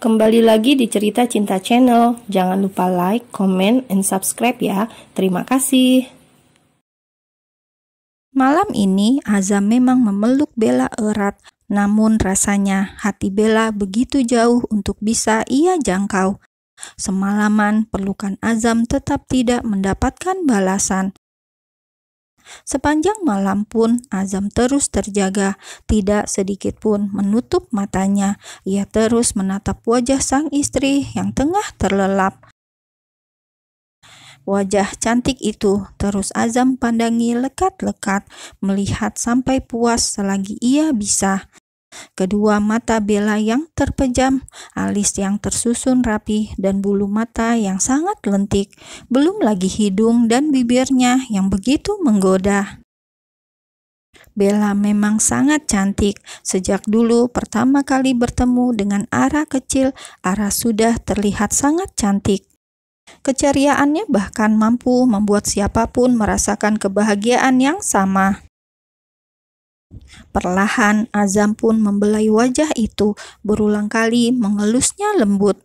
Kembali lagi di Cerita Cinta Channel. Jangan lupa like, comment, and subscribe ya. Terima kasih. Malam ini Azam memang memeluk Bella erat, namun rasanya hati Bella begitu jauh untuk bisa ia jangkau. Semalaman pelukan Azam tetap tidak mendapatkan balasan. Sepanjang malam pun Azam terus terjaga, tidak sedikit pun menutup matanya. Ia terus menatap wajah sang istri yang tengah terlelap. Wajah cantik itu terus Azam pandangi lekat-lekat, melihat sampai puas selagi ia bisa. Kedua mata Bella yang terpejam, alis yang tersusun rapi, dan bulu mata yang sangat lentik. Belum lagi hidung dan bibirnya yang begitu menggoda. Bella memang sangat cantik. Sejak dulu pertama kali bertemu dengan Ara kecil, Ara sudah terlihat sangat cantik. Keceriaannya bahkan mampu membuat siapapun merasakan kebahagiaan yang sama. Perlahan Azam pun membelai wajah itu, berulang kali mengelusnya lembut.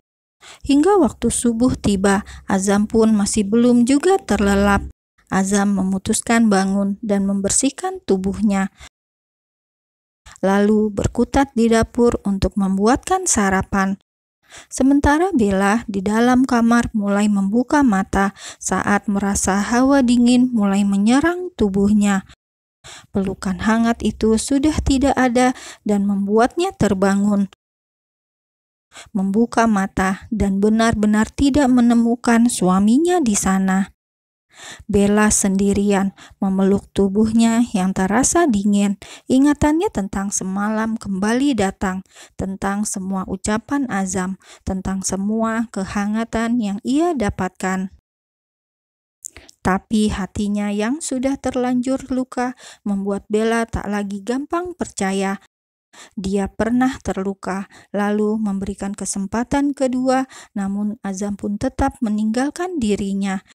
Hingga waktu subuh tiba, Azam pun masih belum juga terlelap. Azam memutuskan bangun dan membersihkan tubuhnya. Lalu berkutat di dapur untuk membuatkan sarapan. Sementara Bella di dalam kamar mulai membuka mata saat merasa hawa dingin mulai menyerang tubuhnya. Pelukan hangat itu sudah tidak ada dan membuatnya terbangun. Membuka mata dan benar-benar tidak menemukan suaminya di sana. Bella sendirian memeluk tubuhnya yang terasa dingin. Ingatannya tentang semalam kembali datang, tentang semua ucapan Azam, tentang semua kehangatan yang ia dapatkan. Tapi hatinya yang sudah terlanjur luka membuat Bella tak lagi gampang percaya. Dia pernah terluka, lalu memberikan kesempatan kedua, namun Azam pun tetap meninggalkan dirinya,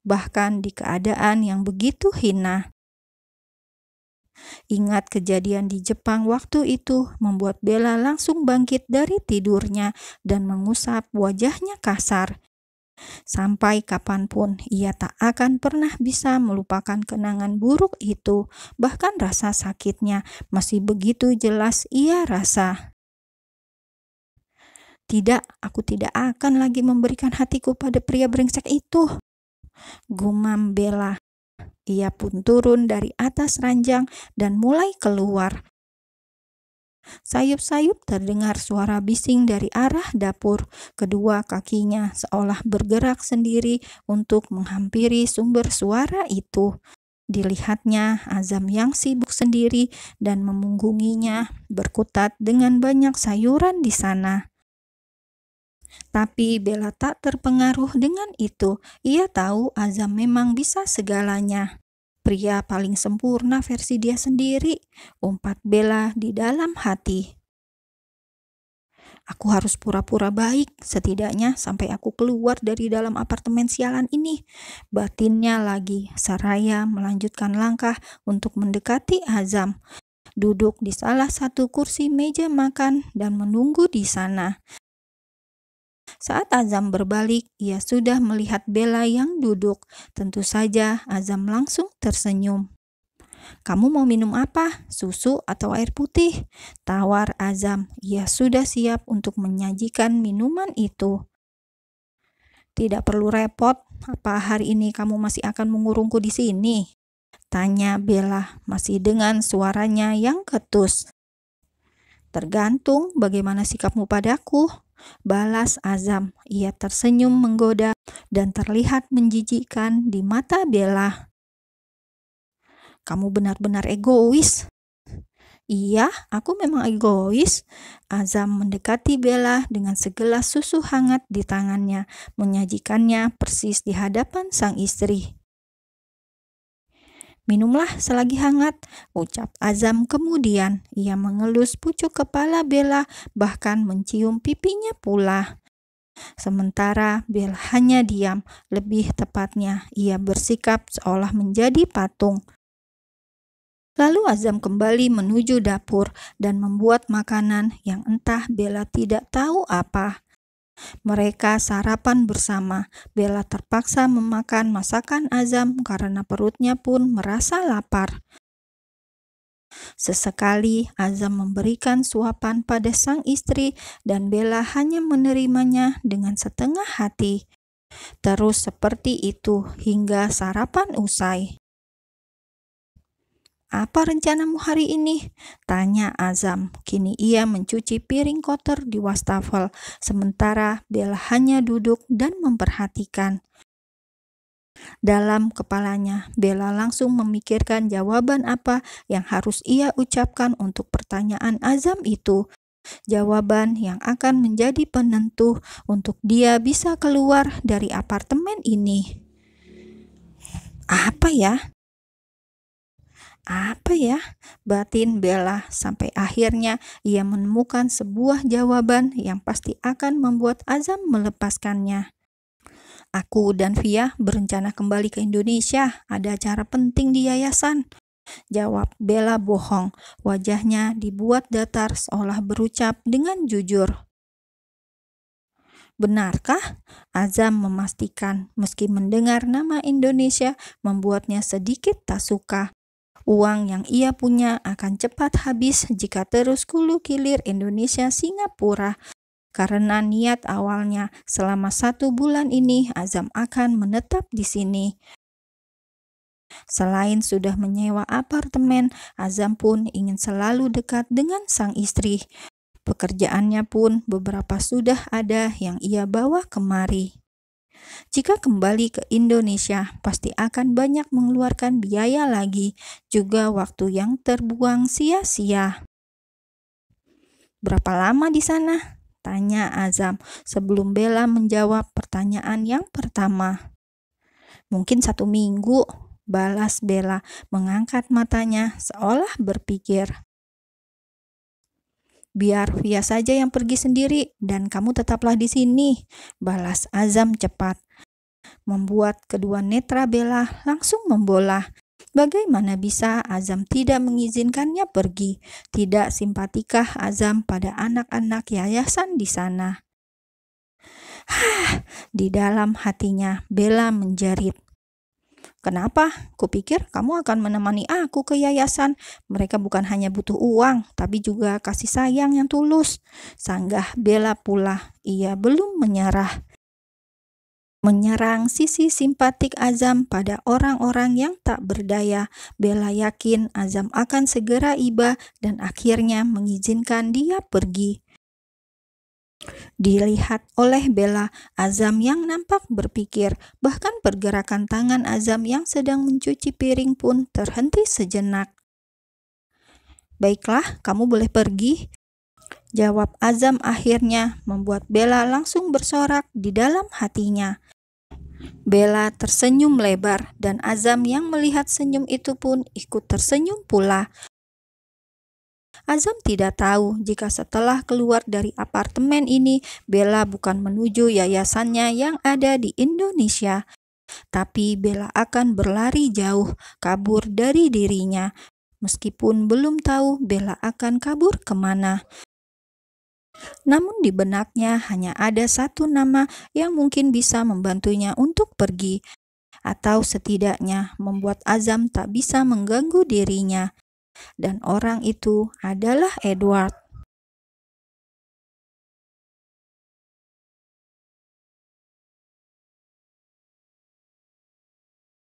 bahkan di keadaan yang begitu hina. Ingat kejadian di Jepang waktu itu membuat Bella langsung bangkit dari tidurnya dan mengusap wajahnya kasar. Sampai kapanpun ia tak akan pernah bisa melupakan kenangan buruk itu, bahkan rasa sakitnya masih begitu jelas ia rasa. Tidak, aku tidak akan lagi memberikan hatiku pada pria brengsek itu, gumam Bella. Ia pun turun dari atas ranjang dan mulai keluar. Sayup-sayup terdengar suara bising dari arah dapur. Kedua kakinya seolah bergerak sendiri untuk menghampiri sumber suara itu. Dilihatnya Azam yang sibuk sendiri dan memunggunginya, berkutat dengan banyak sayuran di sana. Tapi Bella tak terpengaruh dengan itu. Ia tahu Azam memang bisa segalanya. Pria paling sempurna versi dia sendiri, umpat Bella di dalam hati. Aku harus pura-pura baik, setidaknya sampai aku keluar dari dalam apartemen sialan ini. Batinnya lagi, seraya melanjutkan langkah untuk mendekati Azam. Duduk di salah satu kursi meja makan dan menunggu di sana. Saat Azam berbalik, ia sudah melihat Bella yang duduk. Tentu saja Azam langsung tersenyum. Kamu mau minum apa? Susu atau air putih? Tawar Azam. Ia sudah siap untuk menyajikan minuman itu. Tidak perlu repot. Apa hari ini kamu masih akan mengurungku di sini? Tanya Bella masih dengan suaranya yang ketus. Tergantung bagaimana sikapmu padaku, balas Azam. Ia tersenyum menggoda dan terlihat menjijikkan di mata Bella. Kamu benar-benar egois. Iya, aku memang egois. Azam mendekati Bella dengan segelas susu hangat di tangannya, menyajikannya persis di hadapan sang istri. Minumlah selagi hangat, ucap Azam kemudian. Ia mengelus pucuk kepala Bella, bahkan mencium pipinya pula. Sementara Bella hanya diam, lebih tepatnya ia bersikap seolah menjadi patung. Lalu Azam kembali menuju dapur dan membuat makanan yang entah Bella tidak tahu apa. Mereka sarapan bersama. Bella terpaksa memakan masakan Azam karena perutnya pun merasa lapar. Sesekali Azam memberikan suapan pada sang istri dan Bella hanya menerimanya dengan setengah hati. Terus seperti itu hingga sarapan usai. "Apa rencanamu hari ini?" tanya Azam. Kini ia mencuci piring kotor di wastafel, sementara Bella hanya duduk dan memperhatikan. Dalam kepalanya, Bella langsung memikirkan jawaban apa yang harus ia ucapkan untuk pertanyaan Azam itu. Jawaban yang akan menjadi penentu untuk dia bisa keluar dari apartemen ini. Apa ya? Apa ya? Batin Bella sampai akhirnya ia menemukan sebuah jawaban yang pasti akan membuat Azam melepaskannya. "Aku dan Via berencana kembali ke Indonesia. Ada acara penting di yayasan," jawab Bella bohong. Wajahnya dibuat datar seolah berucap dengan jujur. "Benarkah?" Azam memastikan, meski mendengar nama Indonesia membuatnya sedikit tak suka. Uang yang ia punya akan cepat habis jika terus kulu-kilir Indonesia Singapura. Karena niat awalnya selama 1 bulan ini Azam akan menetap di sini. Selain sudah menyewa apartemen, Azam pun ingin selalu dekat dengan sang istri. Pekerjaannya pun beberapa sudah ada yang ia bawa kemari. Jika kembali ke Indonesia, pasti akan banyak mengeluarkan biaya lagi, juga waktu yang terbuang sia-sia. "Berapa lama di sana?" tanya Azam sebelum Bella menjawab pertanyaan yang pertama. "Mungkin 1 minggu," balas Bella mengangkat matanya seolah berpikir. "Biar Via saja yang pergi sendiri dan kamu tetaplah di sini," balas Azam cepat. Membuat kedua netra Bella langsung membola. Bagaimana bisa Azam tidak mengizinkannya pergi? Tidak simpatikah Azam pada anak-anak yayasan di sana? Di dalam hatinya Bella menjerit. "Kenapa? Kupikir kamu akan menemani aku ke yayasan. Mereka bukan hanya butuh uang, tapi juga kasih sayang yang tulus," sanggah Bella pula. Ia belum menyerah. Menyerang sisi simpatik Azam pada orang-orang yang tak berdaya, Bella yakin Azam akan segera iba dan akhirnya mengizinkan dia pergi. Dilihat oleh Bella, Azam yang nampak berpikir, bahkan pergerakan tangan Azam yang sedang mencuci piring pun terhenti sejenak. "Baiklah, kamu boleh pergi," jawab Azam akhirnya, membuat Bella langsung bersorak di dalam hatinya. Bella tersenyum lebar dan Azam yang melihat senyum itu pun ikut tersenyum pula. Azam tidak tahu jika setelah keluar dari apartemen ini, Bella bukan menuju yayasannya yang ada di Indonesia. Tapi Bella akan berlari jauh, kabur dari dirinya. Meskipun belum tahu Bella akan kabur kemana. Namun di benaknya hanya ada satu nama yang mungkin bisa membantunya untuk pergi, atau setidaknya membuat Azam tak bisa mengganggu dirinya. Dan orang itu adalah Edward.